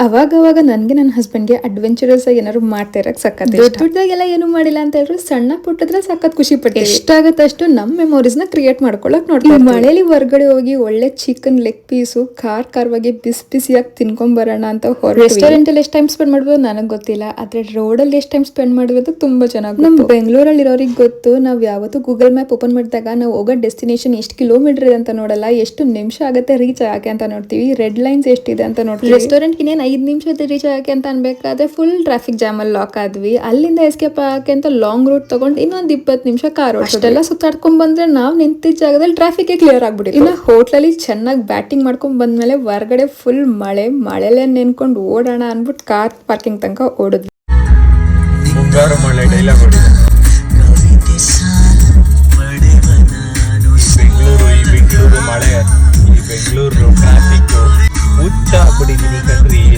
ಅವಾಗ ನನ್ಗೆ ನನ್ನ ಹಸ್ಬೆಂಡ್ಗೆ ಅಡ್ವೆಂಚರಸ್ ಆಗಿ ಏನಾದ್ರು ಮಾಡ್ತಾ ಇರಕ್ ಸಖತ್ ದೊಡ್ಡದಾಗೆಲ್ಲ ಏನು ಮಾಡಿಲ್ಲ ಅಂತ ಹೇಳಿದ್ರು ಸಣ್ಣ ಪುಟ್ಟದ್ರೆ ಸಖತ್ ಖುಷಿ ಪಡ್ತೀವಿ. ಎಷ್ಟಾಗತ್ತೆ ಅಷ್ಟು ನಮ್ ಮೆಮೊರೀಸ್ ನ ಕ್ರಿಯೇಟ್ ಮಾಡ್ಕೊಳಕ್ ನೋಡ್ತೀವಿ. ಮಳೆಲಿ ಹೊರಗಡೆ ಹೋಗಿ ಒಳ್ಳೆ ಚಿಕನ್ ಲೆಗ್ ಪೀಸು ಖಾರವಾಗಿ ಬಿಸಿಯಾಗಿ ತಿನ್ಕೊಂಡ್ ಬರೋಣ ಅಂತ ರೆಸ್ಟೋರೆಂಟ್ ಅಲ್ಲಿ ಎಷ್ಟು ಟೈಮ್ ಸ್ಪೆಂಡ್ ಮಾಡ್ಬೋದು ನನಗೆ ಗೊತ್ತಿಲ್ಲ, ಆದ್ರೆ ರೋಡ್ ಅಲ್ಲಿ ಎಷ್ಟು ಟೈಮ್ ಸ್ಪೆಂಡ್ ಮಾಡೋದು ತುಂಬಾ ಚೆನ್ನಾಗಿ. ನಮ್ ಬೆಂಗಳೂರಲ್ಲಿ ಇರೋರಿಗೆ ಗೊತ್ತು, ನಾವ್ ಯಾವತ್ತು ಗೂಗಲ್ ಮ್ಯಾಪ್ ಓಪನ್ ಮಾಡಿದಾಗ ನಾವು ಹೋಗೋ ಡೆಸ್ಟಿನೇಷನ್ ಎಷ್ಟು ಕಿಲೋಮೀಟರ್ ಇದೆ ಅಂತ ನೋಡಲ್ಲ, ಎಷ್ಟು ನಿಮಿಷ ಆಗುತ್ತೆ ರೀಚ್ ಆಗಕ್ಕೆ ಅಂತ ನೋಡ್ತೀವಿ. ರೆಡ್ ಲೈನ್ಸ್ ಎಷ್ಟಿದೆ ಅಂತ ನೋಡ್ತೀವಿ. ರೆಸ್ಟೋರೆಂಟ್ ಇನ್ನೇನು 5 ನಿಮಿಷದ ರೀಚ್ ಆಗಕ್ಕೆ ಅಂತ ಅನ್ಬೇಕಾದ್ರೆ ಫುಲ್ ಟ್ರಾಫಿಕ್ ಜಾಮ್ ಅಲ್ಲಿ ಲಾಕ್ ಆದ್ವಿ. ಅಲ್ಲಿಂದ ಎಸ್ಕೇಪ್ ಆಗಕ್ಕೆ ಅಂತ ಲಾಂಗ್ ರೂಟ್ ತಗೊಂಡು ಇನ್ನೊಂದ್ 20 ನಿಮಿಷ ಕಾರ್ ಅಷ್ಟೆಲ್ಲ ಸುತ್ತಾಡ್ಕೊಂಡ್ ಬಂದ್ರೆ ನಾವ್ ನಿಂತಿದ್ದ ಜಾಗದಲ್ಲಿ ಟ್ರಾಫಿಕ್ ಕ್ಲಿಯರ್ ಆಗ್ಬಿಟ್ಟಿತ್ತು. ಇನ್ನು ಹೋಟ್ಲಲ್ಲಿ ಚೆನ್ನಾಗಿ ಬ್ಯಾಟಿಂಗ್ ಮಾಡ್ಕೊಂಡ್ ಬಂದ್ಮೇಲೆ ಹೊರಗಡೆ ಫುಲ್ ಮಳೆಲೆ ನೆನ್ಕೊಂಡು ಓಡೋಣ ಅನ್ಬಿಟ್ಟು ಕಾರ್ ಪಾರ್ಕಿಂಗ್ ತನಕ ಓಡಿದ್ವಿ. ಬೆಂಗಳೂರು ಮಳೆ, ಈ ಬೆಂಗಳೂರು ಟ್ರಾಫಿಕ್ ಹುಚ್ಚ ಆಗ್ಬಿಟ್ಟಿದೀನಿ ಕಣ್ರಿ.